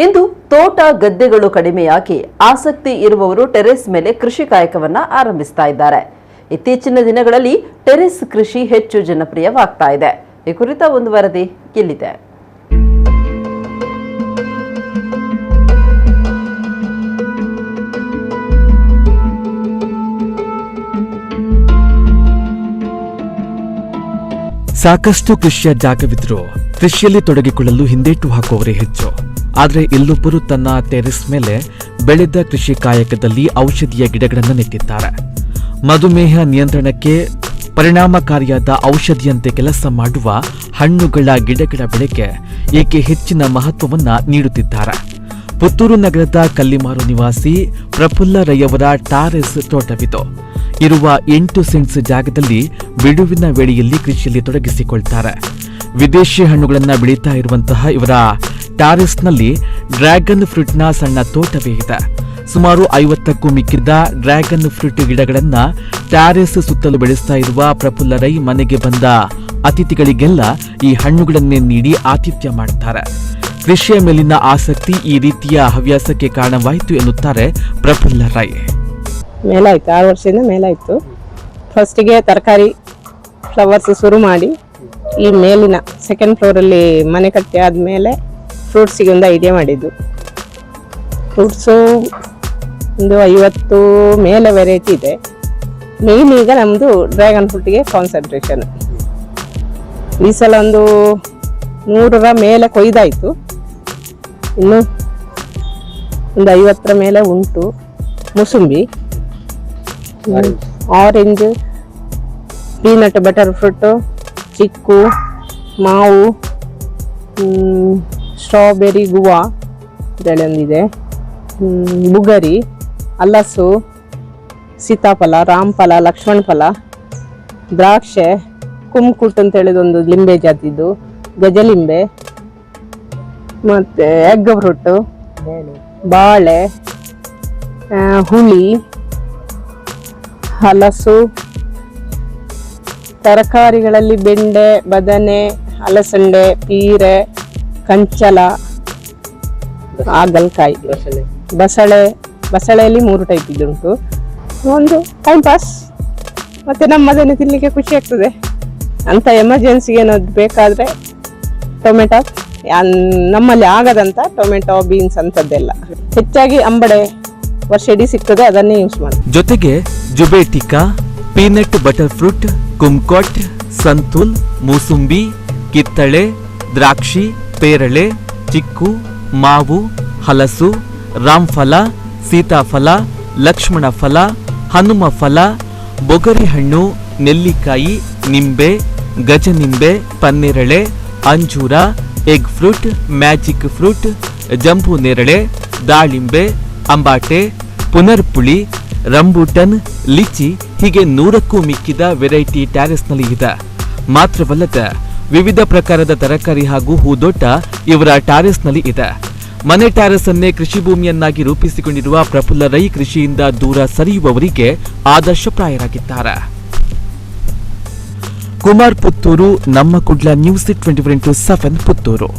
ಇಂದು ತೋಟ ಗದ್ದೆಗಳು ಕಡಿಮೆಯಾಗಿ ಆಸಕ್ತಿ ಇರುವವರು ಟೆರೆಸ್ ಮೇಲೆ ಕೃಷಿ ಕಾಯಕವನ್ನ ಆರಂಭಿಸ್ತಾ ಇದ್ದಾರೆ. ಇತ್ತೀಚಿನ ದಿನಗಳಲ್ಲಿ ಟೆರೆಸ್ ಕೃಷಿ ಹೆಚ್ಚು ಜನಪ್ರಿಯವಾಗ್ತಾ ಇದೆ. ಈ ಕುರಿತ ಒಂದು ವರದಿ ಇಲ್ಲಿದೆ. ಸಾಕಷ್ಟು ಕೃಷಿಯ ಜಾಗವಿದ್ರೂ ಕೃಷಿಯಲ್ಲಿ ತೊಡಗಿಕೊಳ್ಳಲು ಹಿಂದೇಟು ಹಾಕುವವರೇ ಹೆಚ್ಚು. ಆದರೆ ಇಲ್ಲೊಬ್ಬರು ತನ್ನ ಟೆರೆಸ್ ಮೇಲೆ ಬೆಳೆದ ಕೃಷಿ ಕಾಯಕದಲ್ಲಿ ಔಷಧಿಯ ಗಿಡಗಳನ್ನು ನೆಟ್ಟಿದ್ದಾರೆ. ಮಧುಮೇಹ ನಿಯಂತ್ರಣಕ್ಕೆ ಪರಿಣಾಮಕಾರಿಯಾದ ಔಷಧಿಯಂತೆ ಕೆಲಸ ಮಾಡುವ ಹಣ್ಣುಗಳ ಗಿಡಗಳ ಬೆಳೆಗೆ ಏಕೆ ಹೆಚ್ಚಿನ ಮಹತ್ವವನ್ನ ನೀಡುತ್ತಿದ್ದಾರೆ. ಪುತ್ತೂರು ನಗರದ ಕಲ್ಲಿಮಾರು ನಿವಾಸಿ ಪ್ರಫುಲ್ಲ ರೈಯವರ ಟಾರೆಸ್ ತೋಟವಿದು. ಇರುವ 8 ಸೆಂಟ್ಸ್ ಜಾಗದಲ್ಲಿ ಬಿಡುವಿನ ವೇಳೆಯಲ್ಲಿ ಕೃಷಿಯಲ್ಲಿ ತೊಡಗಿಸಿಕೊಳ್ತಾರೆ. ವಿದೇಶಿ ಹಣ್ಣುಗಳನ್ನು ಬೆಳೀತಾ ಇರುವಂತಹ ಇವರ ಟಾರೆಸ್ನಲ್ಲಿ ಡ್ರ್ಯಾಗನ್ ಫ್ರೂಟ್ನ ಸಣ್ಣ ತೋಟವೇ ಇದೆ. ಸುಮಾರು 50ಕ್ಕೂ ಮಿಕ್ಕಿದ ಡ್ರ್ಯಾಗನ್ ಫ್ರೂಟ್ ಗಿಡಗಳನ್ನು ಟಾರೆಸ್ ಸುತ್ತಲೂ ಬೆಳೆಸ್ತಾ ಇರುವ ಪ್ರಫುಲ್ಲ ರೈ ಮನೆಗೆ ಬಂದ ಅತಿಥಿಗಳಿಗೆಲ್ಲ ಈ ಹಣ್ಣುಗಳನ್ನೇ ನೀಡಿ ಆತಿಥ್ಯ ಮಾಡುತ್ತಾರೆ. ಕೃಷಿಯ ಮೇಲಿನ ಆಸಕ್ತಿ ಈ ರೀತಿಯ ಹವ್ಯಾಸಕ್ಕೆ ಕಾರಣವಾಯಿತು ಎನ್ನುತ್ತಾರೆ ಪ್ರಫುಲ್ಲ ರೈ. ಮೇಲಾಯ್ತು, 6 ವರ್ಷದಿಂದ ಮೇಲಾಯ್ತು. ಫಸ್ಟಿಗೆ ತರಕಾರಿ ಫ್ಲವರ್ಸ್ ಶುರು ಮಾಡಿ ಈ ಮೇಲಿನ ಸೆಕೆಂಡ್ ಫ್ಲೋರಲ್ಲಿ ಮನೆ ಕಟ್ಟಿ ಆದಮೇಲೆ ಫ್ರೂಟ್ಸಿಗೆ ಒಂದು ಐಡಿಯಾ ಮಾಡಿದ್ದು. ಫ್ರೂಟ್ಸು ಒಂದು 50 ಮೇಲೆ ವೆರೈಟಿ ಇದೆ. ಮೇನ್ ಈಗ ನಮ್ಮದು ಡ್ರ್ಯಾಗನ್ ಫ್ರೂಟಿಗೆ ಕಾನ್ಸಂಟ್ರೇಷನ್. ಈ ಸಲ ಒಂದು 100ರ ಮೇಲೆ ಕೊಯ್ದಾಯಿತು. ಇನ್ನು ಒಂದು 50ರ ಮೇಲೆ ಉಂಟು. ಮೂಸಂಬಿ, ಆರೆಂಜ್, ಪೀನಟ್ ಬಟರ್ ಫ್ರೂಟು, ಚಿಕ್ಕು, ಮಾವು, ಸ್ಟ್ರಾಬೆರಿ, ಗುವಾ ಇದೆಲ್ಲೊಂದಿದೆ, ಬುಗರಿ, ಹಲಸು, ಸೀತಾಫಲ, ರಾಮಫಲ, ಲಕ್ಷ್ಮಣ ಫಲ, ದ್ರಾಕ್ಷೆ, ಕುಮ್ಕುಟ್ ಅಂತ ಹೇಳಿದೊಂದು ಲಿಂಬೆ ಜಾತಿದ್ದು, ಗಜಲಿಂಬೆ, ಮತ್ತು ಎಗ್ ಫ್ರೂಟು, ಬಾಳೆ, ಹುಳಿ, ಹಲಸು. ತರಕಾರಿಗಳಲ್ಲಿ ಬೆಂಡೆ, ಬದನೆ, ಅಲಸಂಡೆ, ಪೀರೆ, ಕಂಚಲ, ಹಾಗಲಕಾಯಿ, ಬಸಳೆಯಲ್ಲಿ 3 ಟೈಪ್ ಇದ್ದುಂಟು. ಒಂದು ಟೈಮ್ ಪಾಸ್, ಮತ್ತೆ ನಮ್ಮದನ್ನು ತಿನ್ನಲಿಕ್ಕೆ ಖುಷಿ ಆಗ್ತದೆ ಅಂತ. ಎಮರ್ಜೆನ್ಸಿಗೆ ಏನಾದ್ರು ಬೇಕಾದರೆ ಟೊಮೆಟೊ, ನಮ್ಮಲ್ಲಿ ಆಗದಂತ ಟೊಮೆಟೊ, ಬೀನ್ಸ್ ಅಂತದ್ದೆಲ್ಲ ಹೆಚ್ಚಾಗಿ ಅಂಬಡೆ ವರ್ಷಿಡೀ ಸಿಗ್ತದೆ, ಅದನ್ನೇ ಯೂಸ್ ಮಾಡಿ. ಜೊತೆಗೆ ಜುಬೇಟಿಕಾ, ಪೀನಟ್ ಬಟರ್ ಫ್ರೂಟ್, ಕುಮ್ಕಾಟ್, ಸಂತೂಲ್, ಮೂಸುಂಬಿ, ಕಿತ್ತಳೆ, ದ್ರಾಕ್ಷಿ, ಪೇರಳೆ, ಚಿಕ್ಕು, ಮಾವು, ಹಲಸು, ರಾಮಫಲ, ಸೀತಾಫಲ, ಲಕ್ಷ್ಮಣ ಫಲ, ಹನುಮ ಫಲ, ಬೊಗರಿ ಹಣ್ಣು, ನೆಲ್ಲಿಕಾಯಿ, ನಿಂಬೆ, ಗಜನಿಂಬೆ, ಪನ್ನೇರಳೆ, ಅಂಜೂರ, ಎಗ್ ಫ್ರೂಟ್, ಮ್ಯಾಜಿಕ್ ಫ್ರೂಟ್, ಜಂಬೂ ನೇರಳೆ, ದಾಳಿಂಬೆ, ಅಂಬಾಟೆ, ಪುನರ್ಪುಳಿ, ರಂಬೂಟನ್, ಲಿಚಿ ಹೀಗೆ 100ಕ್ಕೂ ಮಿಕ್ಕಿದ ವೆರೈಟಿ ಟ್ಯಾರೆಸ್ನಲ್ಲಿ ಇದೆ. ಮಾತ್ರವಲ್ಲದೆ ವಿವಿಧ ಪ್ರಕಾರದ ತರಕಾರಿ ಹಾಗೂ ಹೂದೋಟ ಇವರ ಟ್ಯಾರೆಸ್ನಲ್ಲಿ ಇದೆ. ಮನೆ ಟ್ಯಾರೆಸ್ ಅನ್ನೇ ಕೃಷಿ ಭೂಮಿಯನ್ನಾಗಿ ರೂಪಿಸಿಕೊಂಡಿರುವ ಪ್ರಫುಲ್ಲ ರೈ ಕೃಷಿಯಿಂದ ದೂರ ಸರಿಯುವವರಿಗೆ ಆದರ್ಶಪ್ರಾಯರಾಗಿದ್ದಾರೆ. ಕುಮಾರ್ ಪುತ್ತೂರು, ನಮ್ಮ ಕುಡ್ಲ ನ್ಯೂಸ್ 24x7 ಪುತ್ತೂರು.